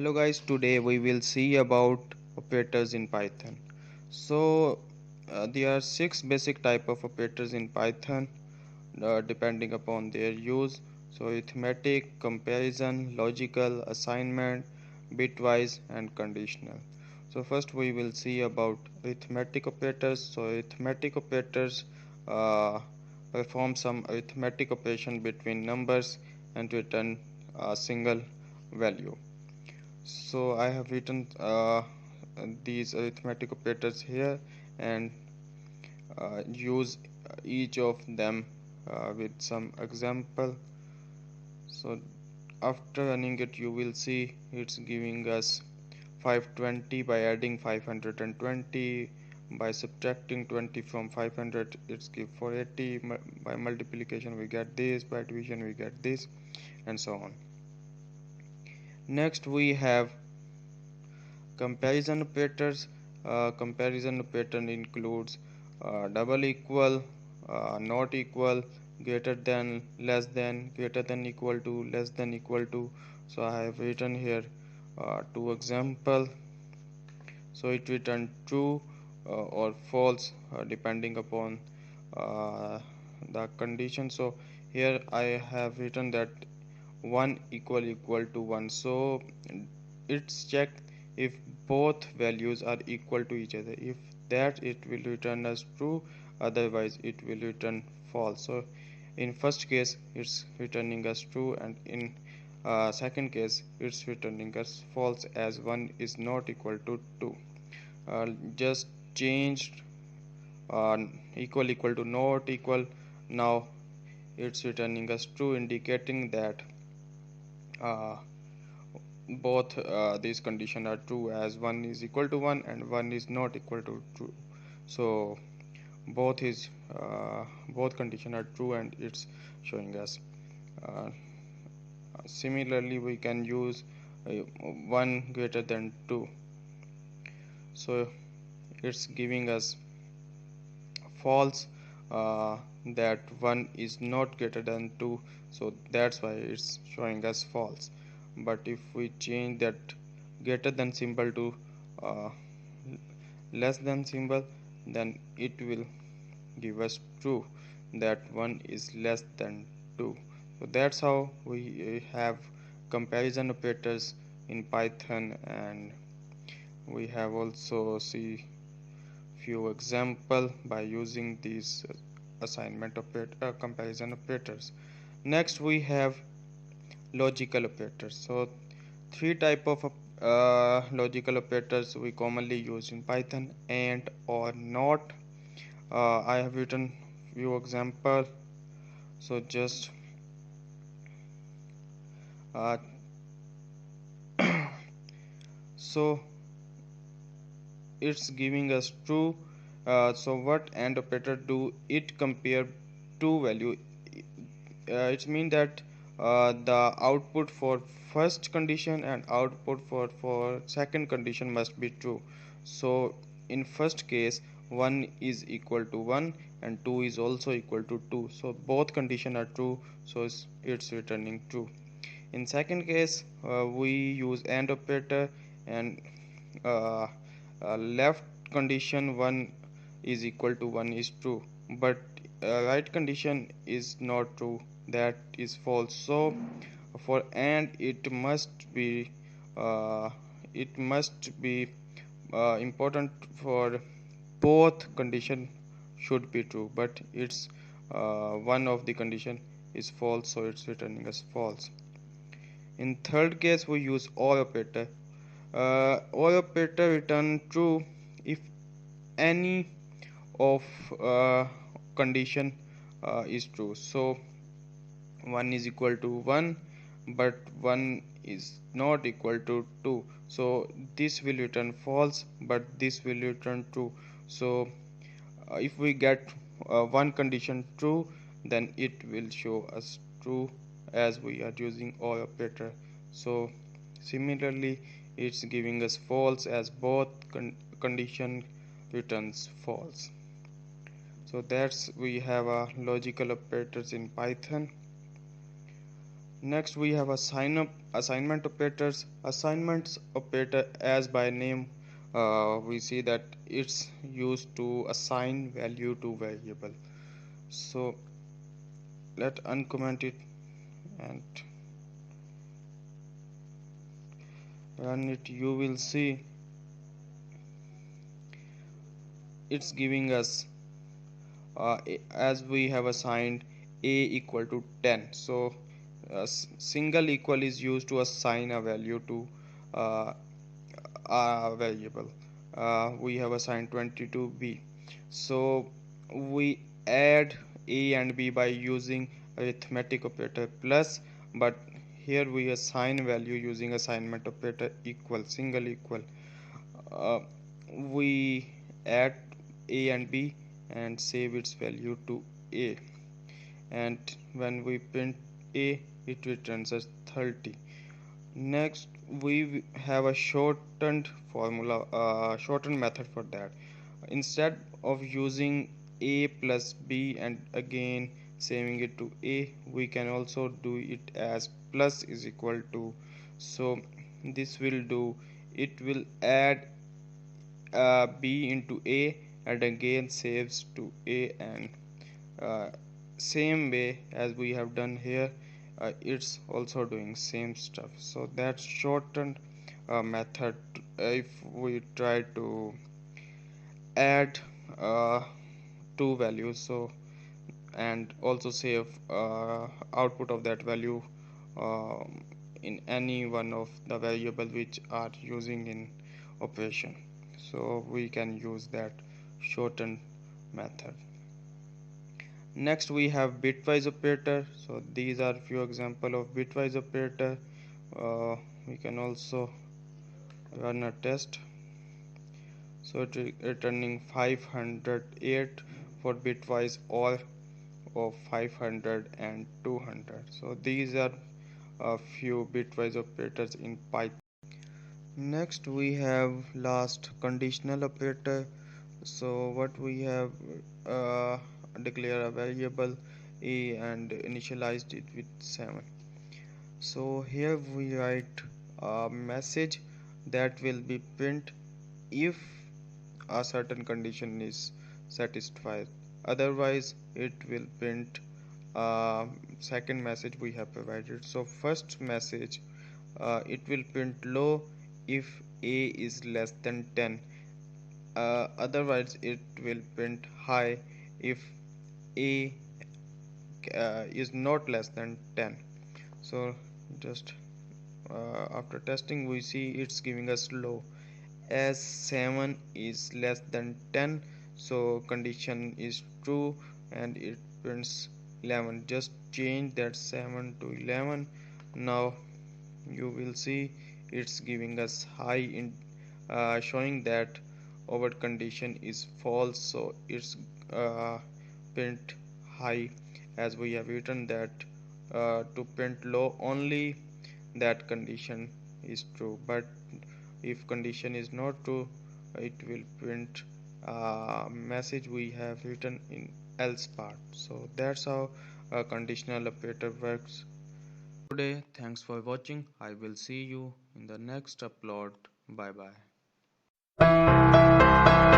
Hello guys, today we will see about operators in Python. So there are six basic type of operators in Python depending upon their use. So arithmetic, comparison, logical, assignment, bitwise and conditional. So first we will see about arithmetic operators. So arithmetic operators uh, perform some arithmetic operation between numbers and return a single value. So I have written these arithmetic operators here and use each of them with some example. So after running it, you will see it's giving us 520 by adding 520, by subtracting 20 from 500 it's give 480, by multiplication we get this, by division we get this, and so on. Next we have comparison operators. Comparison operator includes double equal, not equal, greater than, less than, greater than equal to, less than equal to. So I have written here two example. So it return true or false depending upon the condition. So here I have written that 1 equal to 1. So it's checked if both values are equal to each other. If that, it will return as true, otherwise it will return false. So in first case it's returning as true, and in second case it's returning as false, as 1 is not equal to 2. Just changed uh, equal to not equal. Now it's returning as true, indicating that uh, both these conditions are true, as 1 is equal to 1 and 1 is not equal to 2. So both conditions are true and it's showing us. uh, Similarly we can use 1 greater than 2. So it's giving us false, that 1 is not greater than 2, so that's why it's showing us false. But if we change that greater than symbol to uh, less than symbol, then it will give us true, that 1 is less than 2. So that's how we have comparison operators in Python, and we have also see few example by using these comparison operators. Next we have logical operators. So three type of logical operators we commonly use in Python: and, or, not. I have written few example. So just uh, so it's giving us true. So what AND operator do? It compare two value. It means that the output for first condition and output for second condition must be true. So in first case 1 is equal to 1 and 2 is also equal to 2, so both condition are true, so it's returning true. In second case we use AND operator, and uh, left condition 1 is equal to 1 is true, but right condition is not true, that is false. So for AND uh, it must be important for both condition should be true, but it's one of the condition is false, so it's returning as false. In third case we use OR operator. OR operator return true if any of condition is true. So 1 is equal to 1, but 1 is not equal to 2, so this will return false, but this will return true. So if we get one condition true, then it will show us true, as we are using OR operator. So similarly it's giving us false, as both condition returns false. So that's we have logical operators in Python. Next we have assignment operators. Assignments operator, as by name we see that it's used to assign value to variable. So let uncomment it and run it. You will see it's giving us as we have assigned a equal to 10. So single equal is used to assign a value to uh, a variable. We have assigned 20 to b, so we add a and b by using arithmetic operator plus, but here we assign value using assignment operator equal, single equal. uh, we add a and b and save its value to a, and when we print a, it returns us 30. Next we have a shortened method for that. Instead of using a plus b and again saving it to a, we can also do it as plus is equal to. So this will do, it will add b into a and again saves to a, and uh, same way as we have done here, it's also doing same stuff. So that's shortened method. If we try to add uh, two values, so and also save output of that value in any one of the variable which are using in operation, so we can use that shortened method. Next we have bitwise operator. So these are few example of bitwise operator. We can also run a test. So returning 508 for bitwise or of 500 and 200. So these are a few bitwise operators in Python. Next we have last conditional operator. So what we have, uh, declare a variable a and initialized it with 7. So here we write a message that will be print if a certain condition is satisfied, otherwise it will print second message we have provided. So first message, it will print low if a is less than 10, otherwise it will print high if a is not less than 10. So just after testing we see it's giving us low as 7 is less than 10, so condition is true and it prints 11. Just change that 7 to 11. Now you will see it's giving us high in showing that our condition is false, so it's print high, as we have written that to print low only that condition is true, but if condition is not true, it will print message we have written in else part. So that's how a conditional operator works. Today, thanks for watching. I will see you in the next upload. Bye bye.